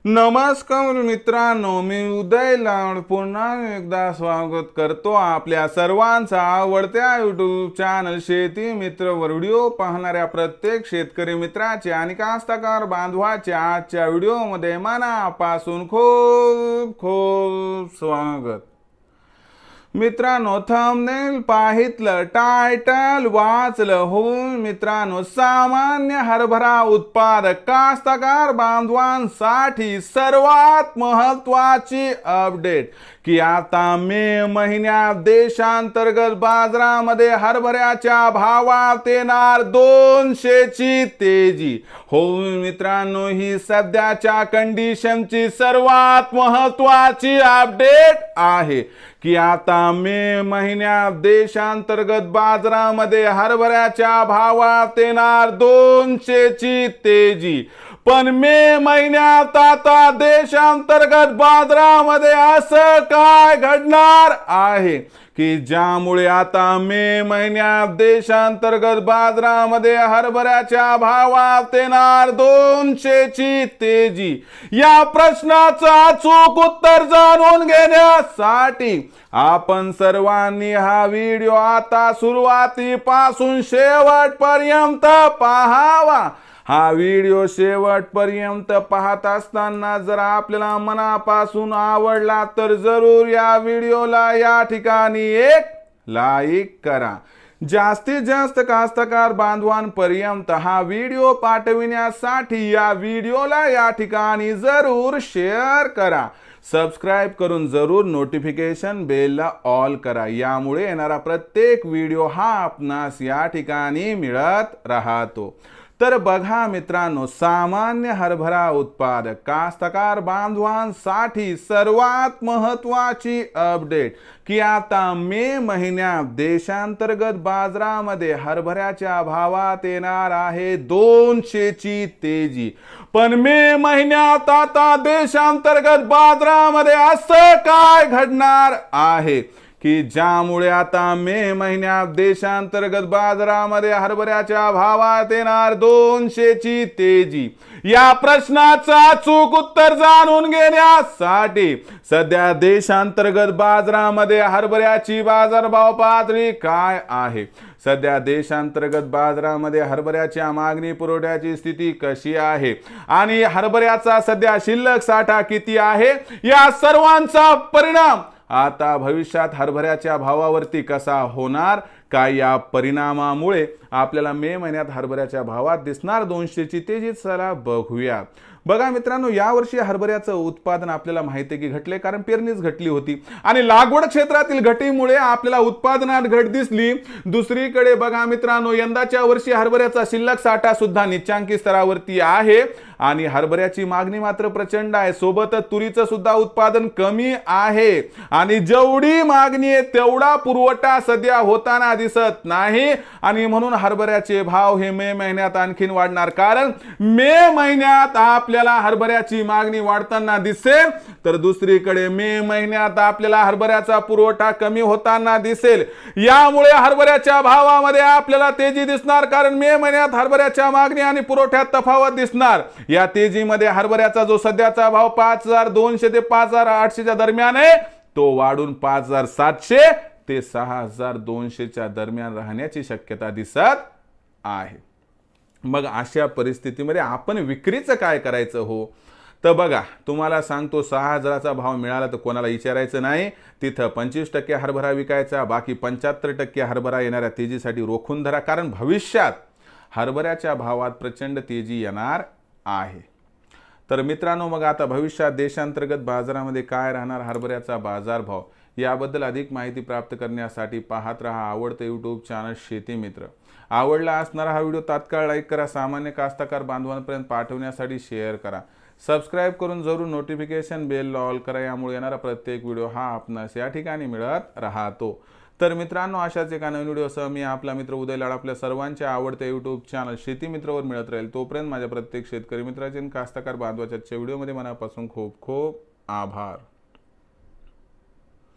नमस्कार मित्रांनो, मी उदय लाड पुन्हा एकदा स्वागत करतो आपल्या सर्वांचा आवडत्या यूट्यूब चॅनल शेती मित्र वर व्हिडिओ पाहणाऱ्या प्रत्येक शेतकरी मित्राचे आणि कास्तकार बांधवाचे आजच्या व्हिडिओमध्ये मनापासून खूप खूप स्वागत। मित्रांनो, थंबनेल पाहितलं, टायटल वाचलं हो मित्रांनो, सामान्य हरभरा उत्पादक कास्तकार बांधवांसाठी सर्वात महत्त्वाची अपडेट की आता मे महिन्यात देशांतर्गत बाजारामध्ये हरभऱ्याच्या भावात येणार 200 ची तेजी। हो मित्रांनो, ही सध्याच्या कंडिशनची सर्वात महत्त्वाची अपडेट आहे की आता मे महिन्यात देशांतर्गत बाजारामध्ये हरभऱ्याच्या भावात येणार 200 ची तेजी। पण मे महिन्यात आता देशांतर्गत बाजारामध्ये असं काय घडणार आहे की ज्यामुळे आता मे महिन्यात देशांतर्गत बाजारामध्ये हरभऱ्याच्या भावात येणार 200 ची तेजी। या प्रश्नाचं अचूक उत्तर जाणून घेण्यासाठी आपण सर्वांनी हा व्हिडिओ आता सुरुवातीपासून शेवटपर्यंत पाहावा। हा व्हिडिओ शेवटपर्यंत पाहत असताना जर आपल्याला मनापासून आवडला तर जरूर या व्हिडिओला या ठिकाणी एक लाईक करा। जास्तीत जास्त कास्तकार बांधवांपर्यंत हा व्हिडिओ पाठविण्यासाठी या व्हिडिओला या ठिकाणी जरूर शेअर करा। सबस्क्राइब करून जरूर नोटिफिकेशन बेलला ऑल करा, यामुळे येणारा प्रत्येक व्हिडिओ हा आपणास या ठिकाणी मिळत राहतो। तर बघा मित्रांनो, सामान्य हरभरा उत्पादक कास्तकार बांधवांसाठी सर्वात महत्त्वाची अपडेट की आता मे महिन्यात देशांतर्गत बाजारामध्ये हरभऱ्याच्या भावात येणार आहे 200 ची तेजी। पण मे महिन्यात आता देशांतर्गत बाजारामध्ये असं काय घडणार आहे की ज्यामुळे आता मे महिन्यात देशांतर्गत बाजारामध्ये हरभऱ्याच्या भावात येणार 200 ची तेजी। या प्रश्नाचं अचूक उत्तर जाणून घेण्यासाठी सध्या देशांतर्गत बाजारामध्ये हरभऱ्याची बाजारभाव पातळी काय आहे, सध्या देशांतर्गत बाजारामध्ये हरभऱ्याच्या मागणी पुरवठ्याची स्थिती कशी आहे आणि हरभऱ्याचा सध्या शिल्लक साठा किती आहे, या सर्वांचा परिणाम आता भविष्यात हरभऱ्याच्या भावावरती कसा होणार, काय या परिणामामुळे आपल्याला मे महिन्यात हरभऱ्याच्या भावात दिसणार 200 ची तेजी, चला बघूया। बघा मित्रांनो, यावर्षी हरभऱ्याचं उत्पादन आपल्याला माहिती आहे की घटले, कारण पेरणीच घटली होती आणि लागवड क्षेत्रातील घटीमुळे आपल्याला उत्पादनात घट दिसली। दुसरीकडे बघा मित्रांनो, यंदाच्या वर्षी हरभऱ्याचा शिल्लक साठा सुद्धा निच्चांकी स्तरावरती आहे आणि हरभऱ्याची मागणी मात्र प्रचंड आहे। सोबतच तुरीचं सुद्धा उत्पादन कमी आहे आणि जेवढी मागणी आहे तेवढा पुरवठा सध्या होताना दिसत नाही आणि म्हणून हरभऱ्याचे भाव हे मे महिन्यात आणखीन वाढणार, कारण मे महिन्यात आपल्याला हरभऱ्याची मागणी वाढताना दिसेल तर दुसरीकडे मे महिन्यात आपल्याला हरभऱ्याचा पुरवठा कमी होताना दिसेल। यामुळे हरभऱ्याच्या भावामध्ये आपल्याला तेजी दिसणार, कारण मे महिन्यात हरभऱ्याच्या मागणी आणि पुरवठ्यात तफावत दिसणार। या तेजीमध्ये हरभऱ्याचा जो सध्याचा भाव 5200 ते 5800 च्या दरम्यान आहे तो वाढून 5700 ते 6200 च्या दरम्यान राहण्याची शक्यता दिसत आहे। मग अशा परिस्थितीमध्ये आपण विक्रीचं काय करायचं हो, तर बघा तुम्हाला सांगतो, 6000चा भाव मिळाला तर कोणाला विचारायचं नाही, तिथं 25% हरभरा विकायचा, बाकी 75% हरभरा येणाऱ्या तेजीसाठी रोखून धरा, कारण भविष्यात हरभऱ्याच्या भावात प्रचंड तेजी येणार आहे। तर मित्रांनो, मग आता भविष्यात देशांतर्गत बाजारामध्ये काय राहणार हरभऱ्याचा बाजारभाव, याबद्दल अधिक माहिती प्राप्त करण्यासाठी पाहत रहा आवडते यूट्यूब चॅनल शेती मित्र। आवडला असणारा हा व्हिडिओ तात्काळ लाईक करा, सामान्य कास्तकार बांधवांपर्यंत पाठवण्यासाठी शेअर करा, सबस्क्राइब करून जरूर नोटिफिकेशन बेल ऑल करा, यामुळे येणारा प्रत्येक व्हिडिओ हा आपणास या ठिकाणी मिळत राहतो। तर मित्रांनो, अशाच एका नवीन व्हिडिओसह मी आपला मित्र उदय लाड आपल्या सर्वांच्या आवडते यूट्यूब चॅनल शेती मित्रवर मिळत राहील। तोपर्यंत माझ्या प्रत्येक शेतकरी मित्राचे कास्तकार बांधवाच्या व्हिडिओमध्ये मनापासून खूप खूप आभार।